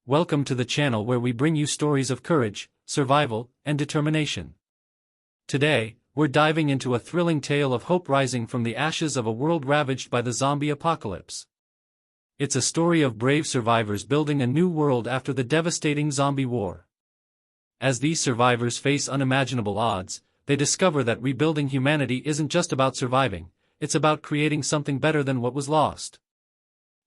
Welcome to the channel where we bring you stories of courage, survival, and determination. Today, we're diving into a thrilling tale of hope rising from the ashes of a world ravaged by the zombie apocalypse. It's a story of brave survivors building a new world after the devastating zombie war. As these survivors face unimaginable odds, they discover that rebuilding humanity isn't just about surviving, it's about creating something better than what was lost.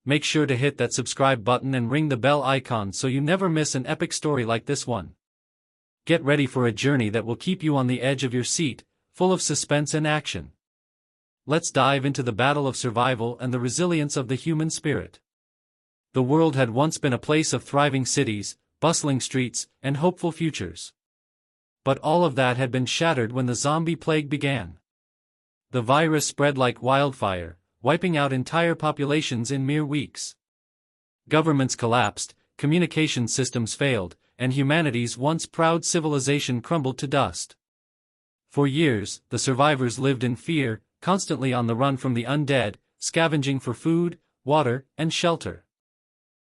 Make sure to hit that subscribe button and ring the bell icon so you never miss an epic story like this one. Get ready for a journey that will keep you on the edge of your seat, full of suspense and action. Let's dive into the battle of survival and the resilience of the human spirit. The world had once been a place of thriving cities, bustling streets, and hopeful futures. But all of that had been shattered when the zombie plague began. The virus spread like wildfire, wiping out entire populations in mere weeks. Governments collapsed, communication systems failed, and humanity's once proud civilization crumbled to dust. For years, the survivors lived in fear, constantly on the run from the undead, scavenging for food, water, and shelter.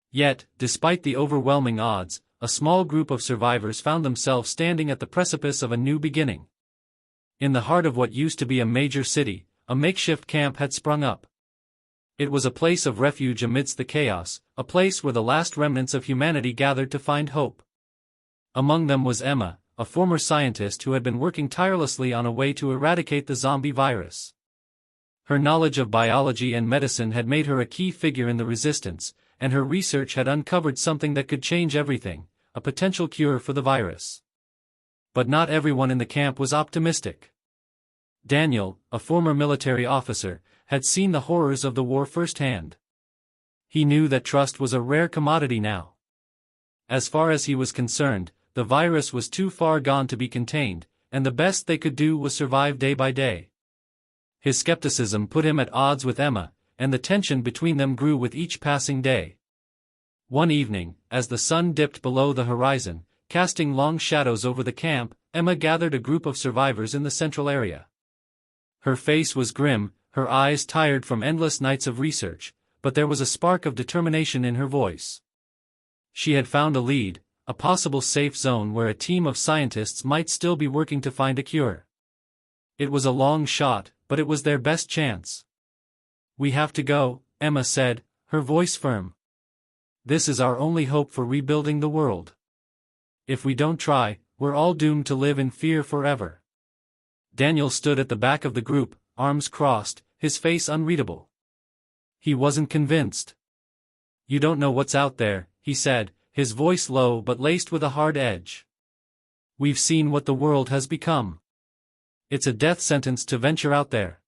Yet, despite the overwhelming odds, a small group of survivors found themselves standing at the precipice of a new beginning. In the heart of what used to be a major city, a makeshift camp had sprung up. It was a place of refuge amidst the chaos, a place where the last remnants of humanity gathered to find hope. Among them was Emma, a former scientist who had been working tirelessly on a way to eradicate the zombie virus. Her knowledge of biology and medicine had made her a key figure in the resistance, and her research had uncovered something that could change everything, a potential cure for the virus. But not everyone in the camp was optimistic. Daniel, a former military officer, had seen the horrors of the war firsthand. He knew that trust was a rare commodity now. As far as he was concerned, the virus was too far gone to be contained, and the best they could do was survive day by day. His skepticism put him at odds with Emma, and the tension between them grew with each passing day. One evening, as the sun dipped below the horizon, casting long shadows over the camp, Emma gathered a group of survivors in the central area. Her face was grim, her eyes tired from endless nights of research, but there was a spark of determination in her voice. She had found a lead, a possible safe zone where a team of scientists might still be working to find a cure. It was a long shot, but it was their best chance. "We have to go," Emma said, her voice firm. "This is our only hope for rebuilding the world. If we don't try, we're all doomed to live in fear forever." Daniel stood at the back of the group, arms crossed, his face unreadable. He wasn't convinced. "You don't know what's out there," he said, his voice low but laced with a hard edge. "We've seen what the world has become. It's a death sentence to venture out there."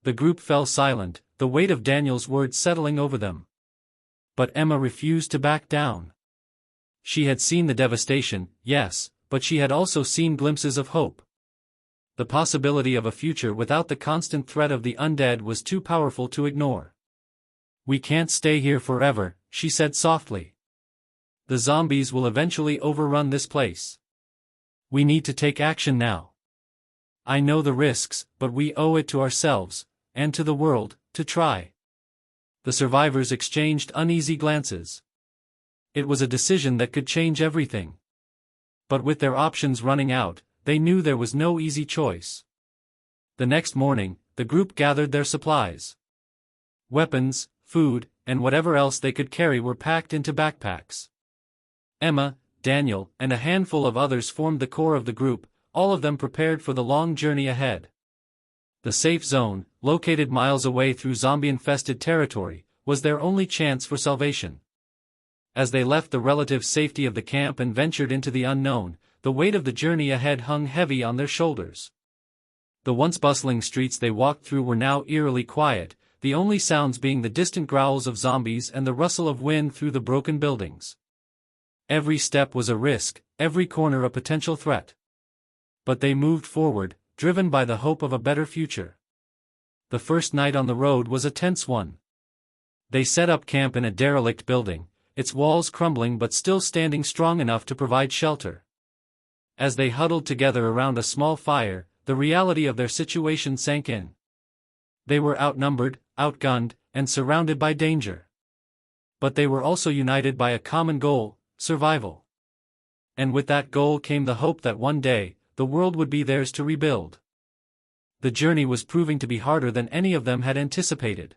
The group fell silent, the weight of Daniel's words settling over them. But Emma refused to back down. She had seen the devastation, yes, but she had also seen glimpses of hope. The possibility of a future without the constant threat of the undead was too powerful to ignore. "We can't stay here forever," she said softly. "The zombies will eventually overrun this place. We need to take action now. I know the risks, but we owe it to ourselves, and to the world, to try." The survivors exchanged uneasy glances. It was a decision that could change everything. But with their options running out, they knew there was no easy choice. The next morning, the group gathered their supplies. Weapons, food, and whatever else they could carry were packed into backpacks. Emma, Daniel, and a handful of others formed the core of the group, all of them prepared for the long journey ahead. The safe zone, located miles away through zombie-infested territory, was their only chance for salvation. As they left the relative safety of the camp and ventured into the unknown, the weight of the journey ahead hung heavy on their shoulders. The once bustling streets they walked through were now eerily quiet, the only sounds being the distant growls of zombies and the rustle of wind through the broken buildings. Every step was a risk, every corner a potential threat. But they moved forward, driven by the hope of a better future. The first night on the road was a tense one. They set up camp in a derelict building, its walls crumbling but still standing strong enough to provide shelter. As they huddled together around a small fire, the reality of their situation sank in. They were outnumbered, outgunned, and surrounded by danger. But they were also united by a common goal: survival. And with that goal came the hope that one day, the world would be theirs to rebuild. The journey was proving to be harder than any of them had anticipated.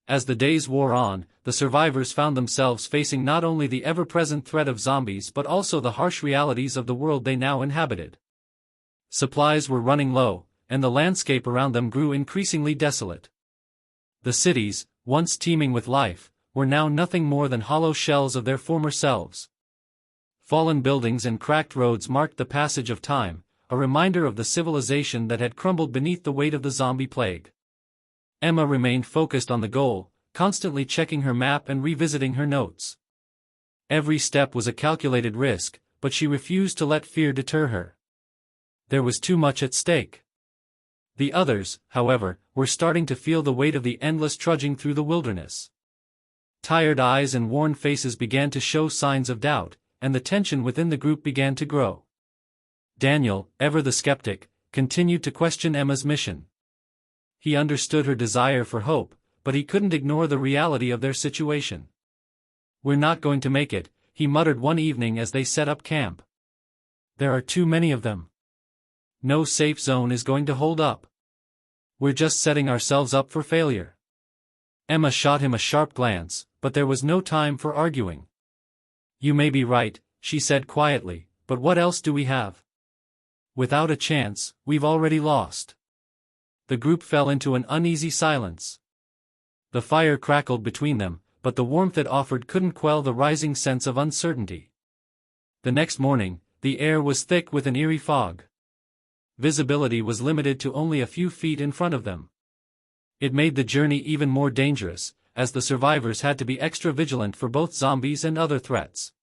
As the days wore on, the survivors found themselves facing not only the ever-present threat of zombies but also the harsh realities of the world they now inhabited. Supplies were running low, and the landscape around them grew increasingly desolate. The cities, once teeming with life, were now nothing more than hollow shells of their former selves. Fallen buildings and cracked roads marked the passage of time, a reminder of the civilization that had crumbled beneath the weight of the zombie plague. Emma remained focused on the goal, constantly checking her map and revisiting her notes. Every step was a calculated risk, but she refused to let fear deter her. There was too much at stake. The others, however, were starting to feel the weight of the endless trudging through the wilderness. Tired eyes and worn faces began to show signs of doubt, and the tension within the group began to grow. Daniel, ever the skeptic, continued to question Emma's mission. He understood her desire for hope, but he couldn't ignore the reality of their situation. "We're not going to make it," he muttered one evening as they set up camp. "There are too many of them. No safe zone is going to hold up. We're just setting ourselves up for failure." Emma shot him a sharp glance, but there was no time for arguing. "You may be right," she said quietly, "but what else do we have? Without a chance, we've already lost." The group fell into an uneasy silence. The fire crackled between them, but the warmth it offered couldn't quell the rising sense of uncertainty. The next morning, the air was thick with an eerie fog. Visibility was limited to only a few feet in front of them. It made the journey even more dangerous, as the survivors had to be extra vigilant for both zombies and other threats.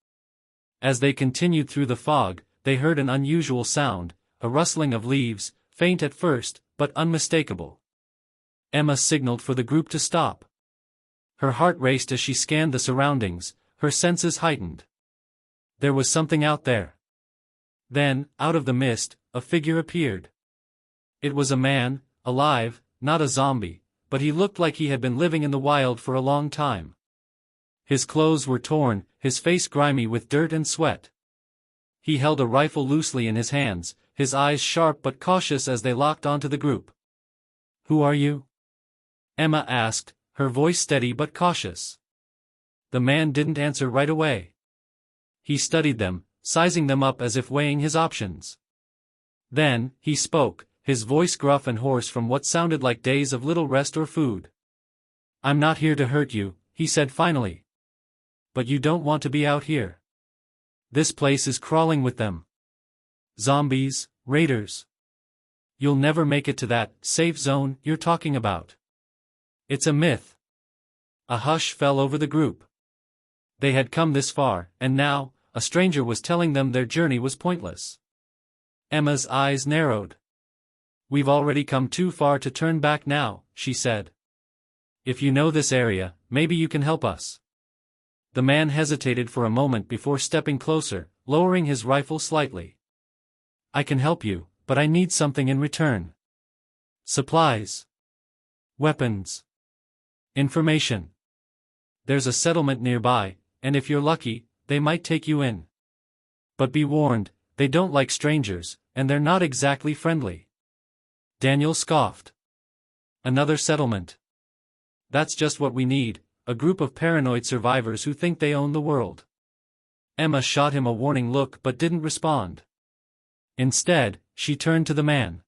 As they continued through the fog, they heard an unusual sound, a rustling of leaves, faint at first, but unmistakable. Emma signaled for the group to stop. Her heart raced as she scanned the surroundings, her senses heightened. There was something out there. Then, out of the mist, a figure appeared. It was a man, alive, not a zombie, but he looked like he had been living in the wild for a long time. His clothes were torn, his face grimy with dirt and sweat. He held a rifle loosely in his hands, his eyes sharp but cautious as they locked onto the group. "Who are you?" Emma asked, her voice steady but cautious. The man didn't answer right away. He studied them, sizing them up as if weighing his options. Then, he spoke, his voice gruff and hoarse from what sounded like days of little rest or food. "I'm not here to hurt you," he said finally. "But you don't want to be out here. This place is crawling with them. Zombies, raiders. You'll never make it to that safe zone you're talking about. It's a myth." A hush fell over the group. They had come this far, and now, a stranger was telling them their journey was pointless. Emma's eyes narrowed. "We've already come too far to turn back now," she said. "If you know this area, maybe you can help us." The man hesitated for a moment before stepping closer, lowering his rifle slightly. "I can help you, but I need something in return. Supplies. Weapons. Information. There's a settlement nearby, and if you're lucky, they might take you in. But be warned, they don't like strangers, and they're not exactly friendly." Daniel scoffed. "Another settlement. That's just what we need, a group of paranoid survivors who think they own the world." Emma shot him a warning look but didn't respond. Instead, she turned to the man.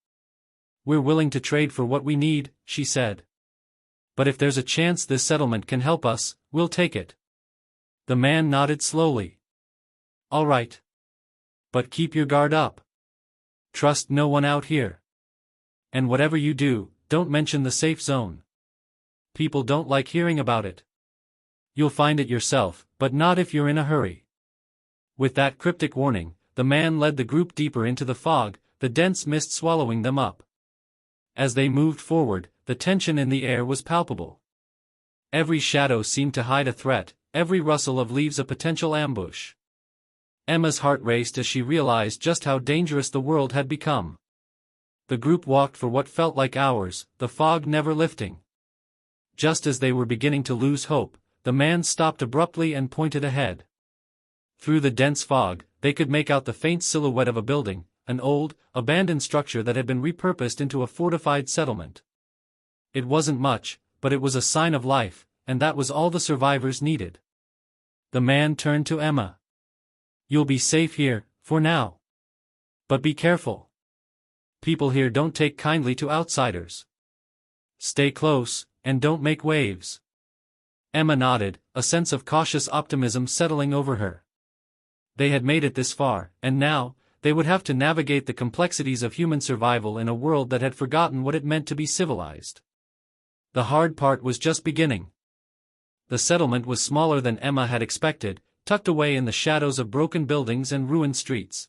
"We're willing to trade for what we need," she said. "But if there's a chance this settlement can help us, we'll take it." The man nodded slowly. "All right. But keep your guard up. Trust no one out here. And whatever you do, don't mention the safe zone. People don't like hearing about it. You'll find it yourself, but not if you're in a hurry." With that cryptic warning, the man led the group deeper into the fog, the dense mist swallowing them up. As they moved forward, the tension in the air was palpable. Every shadow seemed to hide a threat, every rustle of leaves a potential ambush. Emma's heart raced as she realized just how dangerous the world had become. The group walked for what felt like hours, the fog never lifting. Just as they were beginning to lose hope, the man stopped abruptly and pointed ahead. Through the dense fog, they could make out the faint silhouette of a building, an old, abandoned structure that had been repurposed into a fortified settlement. It wasn't much, but it was a sign of life, and that was all the survivors needed. The man turned to Emma. "You'll be safe here, for now. But be careful. People here don't take kindly to outsiders. Stay close, and don't make waves." Emma nodded, a sense of cautious optimism settling over her. They had made it this far, and now, they would have to navigate the complexities of human survival in a world that had forgotten what it meant to be civilized. The hard part was just beginning. The settlement was smaller than Emma had expected, tucked away in the shadows of broken buildings and ruined streets.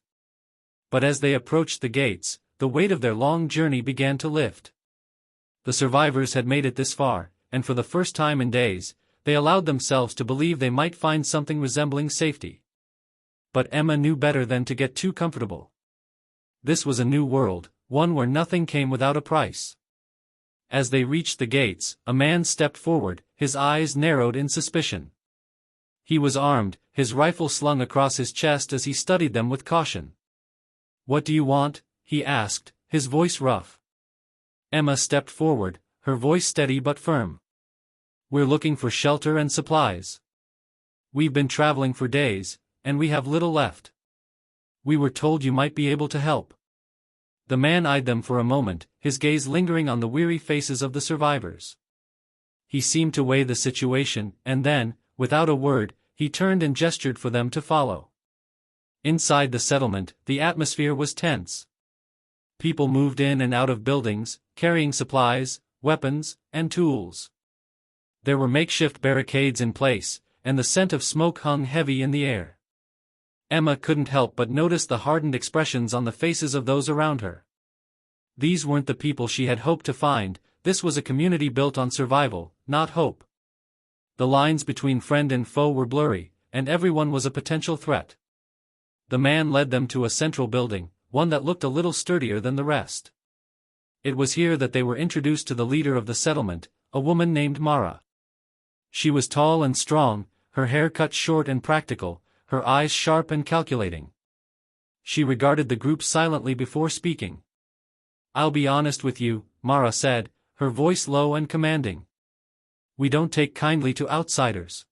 But as they approached the gates, the weight of their long journey began to lift. The survivors had made it this far, and for the first time in days, they allowed themselves to believe they might find something resembling safety. But Emma knew better than to get too comfortable. This was a new world, one where nothing came without a price. As they reached the gates, a man stepped forward, his eyes narrowed in suspicion. He was armed, his rifle slung across his chest as he studied them with caution. "What do you want?" he asked, his voice rough. Emma stepped forward, her voice steady but firm. "We're looking for shelter and supplies. We've been traveling for days, and we have little left. We were told you might be able to help." The man eyed them for a moment, his gaze lingering on the weary faces of the survivors. He seemed to weigh the situation, and then, without a word, he turned and gestured for them to follow. Inside the settlement, the atmosphere was tense. People moved in and out of buildings, carrying supplies, weapons, and tools. There were makeshift barricades in place, and the scent of smoke hung heavy in the air. Emma couldn't help but notice the hardened expressions on the faces of those around her. These weren't the people she had hoped to find. This was a community built on survival, not hope. The lines between friend and foe were blurry, and everyone was a potential threat. The man led them to a central building, one that looked a little sturdier than the rest. It was here that they were introduced to the leader of the settlement, a woman named Mara. She was tall and strong, her hair cut short and practical, her eyes sharp and calculating. She regarded the group silently before speaking. "I'll be honest with you," Mara said, her voice low and commanding. "We don't take kindly to outsiders.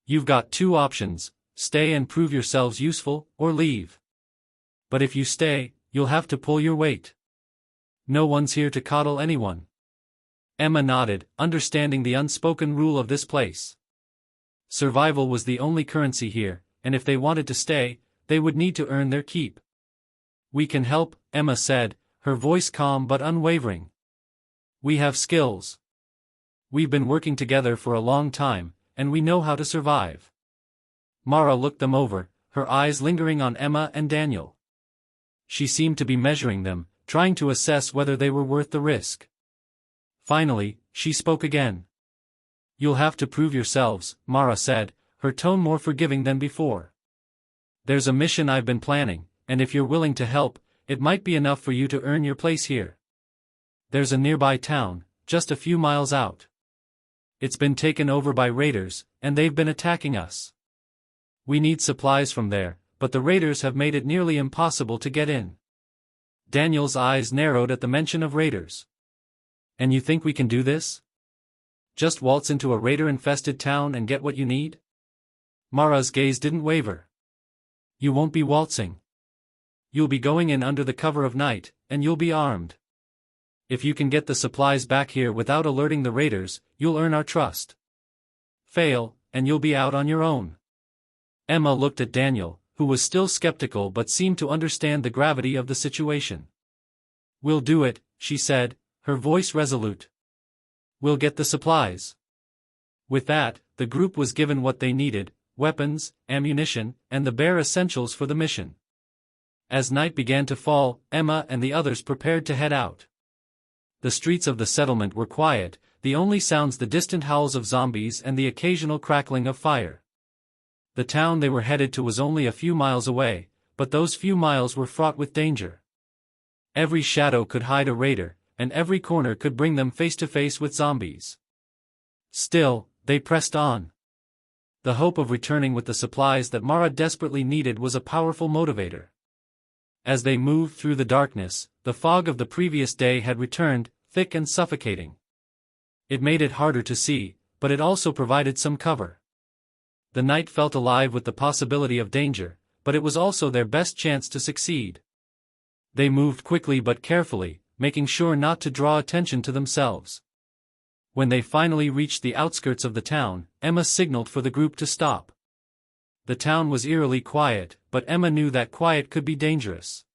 You've got two options: stay and prove yourselves useful, or leave. But if you stay, you'll have to pull your weight. No one's here to coddle anyone." Emma nodded, understanding the unspoken rule of this place. Survival was the only currency here, and if they wanted to stay, they would need to earn their keep. "We can help," Emma said, her voice calm but unwavering. "We have skills. We've been working together for a long time, and we know how to survive." Mara looked them over, her eyes lingering on Emma and Daniel. She seemed to be measuring them, trying to assess whether they were worth the risk. Finally, she spoke again. "You'll have to prove yourselves," Mara said, her tone more forgiving than before. "There's a mission I've been planning, and if you're willing to help, it might be enough for you to earn your place here. There's a nearby town, just a few miles out. It's been taken over by raiders, and they've been attacking us. We need supplies from there, but the raiders have made it nearly impossible to get in." Daniel's eyes narrowed at the mention of raiders. "And you think we can do this? Just waltz into a raider-infested town and get what you need?" Mara's gaze didn't waver. "You won't be waltzing. You'll be going in under the cover of night, and you'll be armed. If you can get the supplies back here without alerting the raiders, you'll earn our trust. Fail, and you'll be out on your own." Emma looked at Daniel, who was still skeptical but seemed to understand the gravity of the situation. "We'll do it," she said, her voice resolute. "We'll get the supplies." With that, the group was given what they needed: weapons, ammunition, and the bare essentials for the mission. As night began to fall, Emma and the others prepared to head out. The streets of the settlement were quiet, the only sounds the distant howls of zombies and the occasional crackling of fire. The town they were headed to was only a few miles away, but those few miles were fraught with danger. Every shadow could hide a raider, and every corner could bring them face to face with zombies. Still, they pressed on. The hope of returning with the supplies that Mara desperately needed was a powerful motivator. As they moved through the darkness, the fog of the previous day had returned, thick and suffocating. It made it harder to see, but it also provided some cover. The night felt alive with the possibility of danger, but it was also their best chance to succeed. They moved quickly but carefully, making sure not to draw attention to themselves. When they finally reached the outskirts of the town, Emma signaled for the group to stop. The town was eerily quiet, but Emma knew that quiet could be dangerous.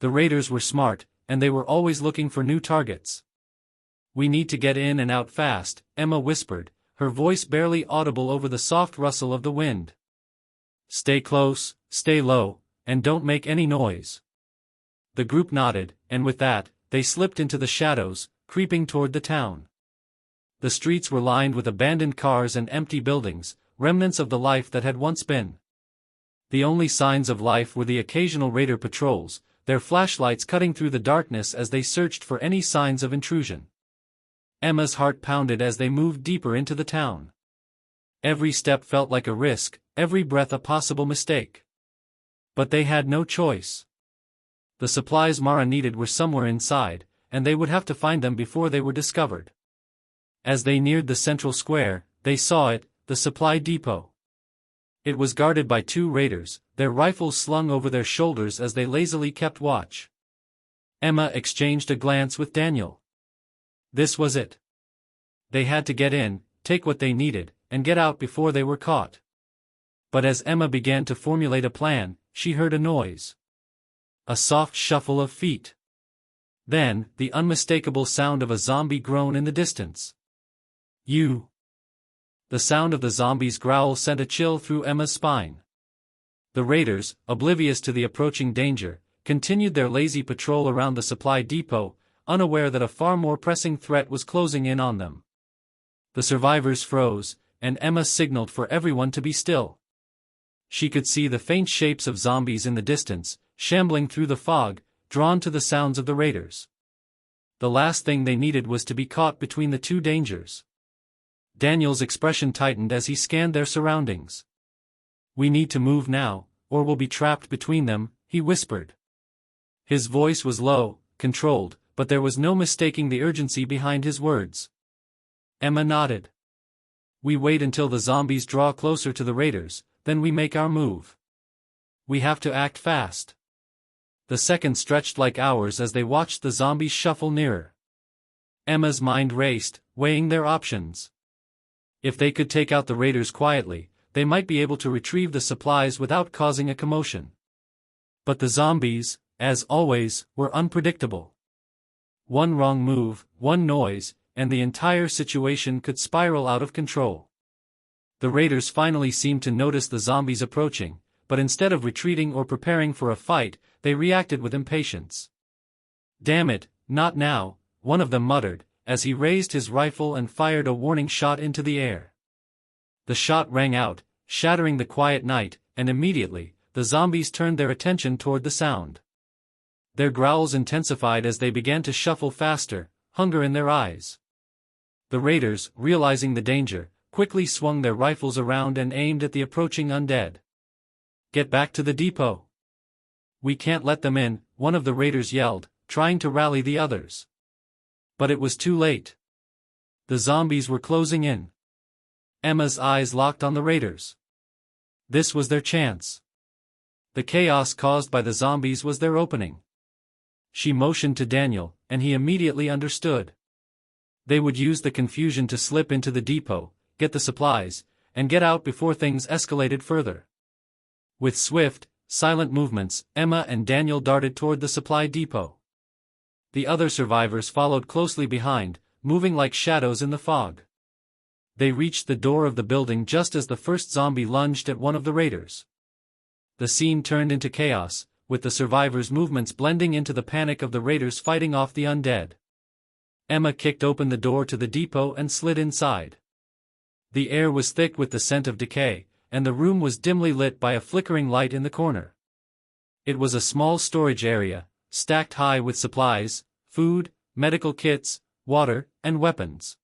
The raiders were smart, and they were always looking for new targets. "We need to get in and out fast," Emma whispered, her voice barely audible over the soft rustle of the wind. "Stay close, stay low, and don't make any noise." The group nodded, and with that, they slipped into the shadows, creeping toward the town. The streets were lined with abandoned cars and empty buildings, remnants of the life that had once been. The only signs of life were the occasional raider patrols, their flashlights cutting through the darkness as they searched for any signs of intrusion. Emma's heart pounded as they moved deeper into the town. Every step felt like a risk, every breath a possible mistake. But they had no choice. The supplies Mara needed were somewhere inside, and they would have to find them before they were discovered. As they neared the central square, they saw it, the supply depot. It was guarded by 2 raiders, their rifles slung over their shoulders as they lazily kept watch. Emma exchanged a glance with Daniel. This was it. They had to get in, take what they needed, and get out before they were caught. But as Emma began to formulate a plan, she heard a noise. A soft shuffle of feet. Then, the unmistakable sound of a zombie groan in the distance. "You." The sound of the zombie's growl sent a chill through Emma's spine. The raiders, oblivious to the approaching danger, continued their lazy patrol around the supply depot, unaware that a far more pressing threat was closing in on them. The survivors froze, and Emma signaled for everyone to be still. She could see the faint shapes of zombies in the distance, shambling through the fog, drawn to the sounds of the raiders. The last thing they needed was to be caught between the 2 dangers. Daniel's expression tightened as he scanned their surroundings. "We need to move now, or we'll be trapped between them," he whispered. His voice was low, controlled, but there was no mistaking the urgency behind his words. Emma nodded. "We wait until the zombies draw closer to the raiders, then we make our move. We have to act fast." The seconds stretched like hours as they watched the zombies shuffle nearer. Emma's mind raced, weighing their options. If they could take out the raiders quietly, they might be able to retrieve the supplies without causing a commotion. But the zombies, as always, were unpredictable. One wrong move, one noise, and the entire situation could spiral out of control. The raiders finally seemed to notice the zombies approaching, but instead of retreating or preparing for a fight, they reacted with impatience. "Damn it, not now," one of them muttered, as he raised his rifle and fired a warning shot into the air. The shot rang out, shattering the quiet night, and immediately, the zombies turned their attention toward the sound. Their growls intensified as they began to shuffle faster, hunger in their eyes. The raiders, realizing the danger, quickly swung their rifles around and aimed at the approaching undead. "Get back to the depot. We can't let them in," one of the raiders yelled, trying to rally the others. But it was too late. The zombies were closing in. Emma's eyes locked on the raiders. This was their chance. The chaos caused by the zombies was their opening. She motioned to Daniel, and he immediately understood. They would use the confusion to slip into the depot, get the supplies, and get out before things escalated further. With swift, silent movements, Emma and Daniel darted toward the supply depot. The other survivors followed closely behind, moving like shadows in the fog. They reached the door of the building just as the first zombie lunged at one of the raiders. The scene turned into chaos, with the survivors' movements blending into the panic of the raiders fighting off the undead. Emma kicked open the door to the depot and slid inside. The air was thick with the scent of decay, and the room was dimly lit by a flickering light in the corner. It was a small storage area, stacked high with supplies, food, medical kits, water, and weapons.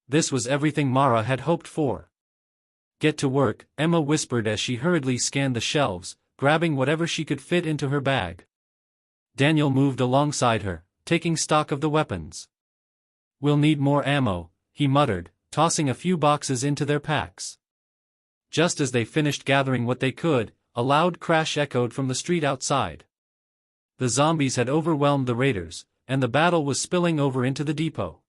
This was everything Mara had hoped for. Get to work, Emma whispered as she hurriedly scanned the shelves, grabbing whatever she could fit into her bag. Daniel moved alongside her, taking stock of the weapons. We'll need more ammo, he muttered, tossing a few boxes into their packs. Just as they finished gathering what they could, a loud crash echoed from the street outside. The zombies had overwhelmed the raiders, and the battle was spilling over into the depot.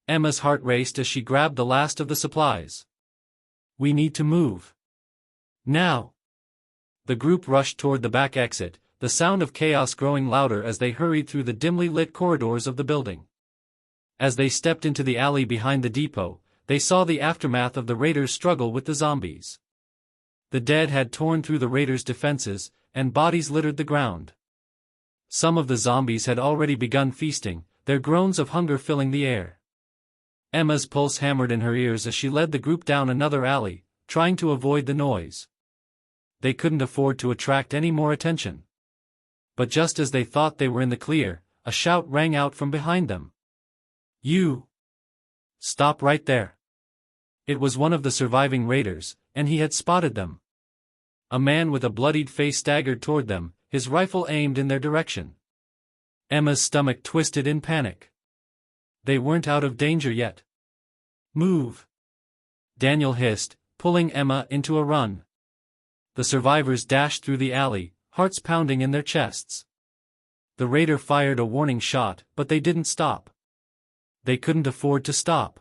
Emma's heart raced as she grabbed the last of the supplies. We need to move. Now. The group rushed toward the back exit, the sound of chaos growing louder as they hurried through the dimly lit corridors of the building. As they stepped into the alley behind the depot, they saw the aftermath of the raiders' struggle with the zombies. The dead had torn through the raiders' defenses, and bodies littered the ground. Some of the zombies had already begun feasting, their groans of hunger filling the air. Emma's pulse hammered in her ears as she led the group down another alley, trying to avoid the noise. They couldn't afford to attract any more attention. But just as they thought they were in the clear, a shout rang out from behind them. You! Stop right there! It was one of the surviving raiders, and he had spotted them. A man with a bloodied face staggered toward them, his rifle aimed in their direction. Emma's stomach twisted in panic. They weren't out of danger yet. Move! Daniel hissed, pulling Emma into a run. The survivors dashed through the alley, hearts pounding in their chests. The raider fired a warning shot, but they didn't stop. They couldn't afford to stop.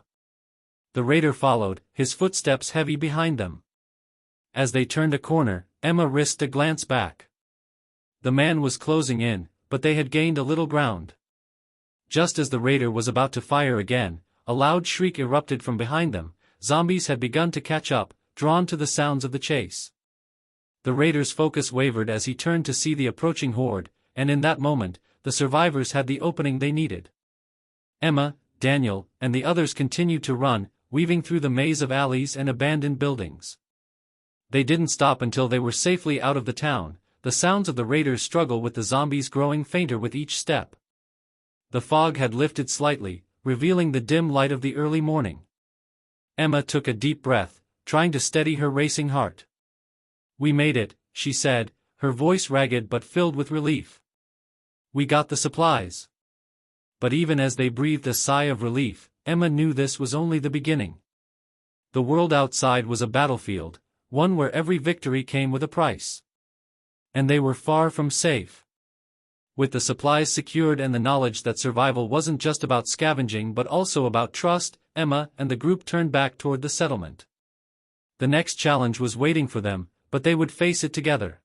The raider followed, his footsteps heavy behind them. As they turned a corner, Emma risked a glance back. The man was closing in, but they had gained a little ground. Just as the raider was about to fire again, a loud shriek erupted from behind them. Zombies had begun to catch up, drawn to the sounds of the chase. The raider's focus wavered as he turned to see the approaching horde, and in that moment, the survivors had the opening they needed. Emma, Daniel, and the others continued to run, weaving through the maze of alleys and abandoned buildings. They didn't stop until they were safely out of the town, the sounds of the raiders' struggle with the zombies growing fainter with each step. The fog had lifted slightly, revealing the dim light of the early morning. Emma took a deep breath, trying to steady her racing heart. We made it, she said, her voice ragged but filled with relief. We got the supplies. But even as they breathed a sigh of relief, Emma knew this was only the beginning. The world outside was a battlefield, one where every victory came with a price. And they were far from safe. With the supplies secured and the knowledge that survival wasn't just about scavenging but also about trust, Emma and the group turned back toward the settlement. The next challenge was waiting for them, but they would face it together.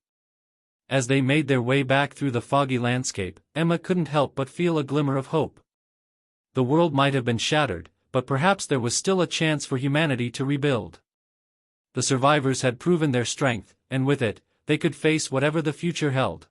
As they made their way back through the foggy landscape, Emma couldn't help but feel a glimmer of hope. The world might have been shattered, but perhaps there was still a chance for humanity to rebuild. The survivors had proven their strength, and with it, they could face whatever the future held.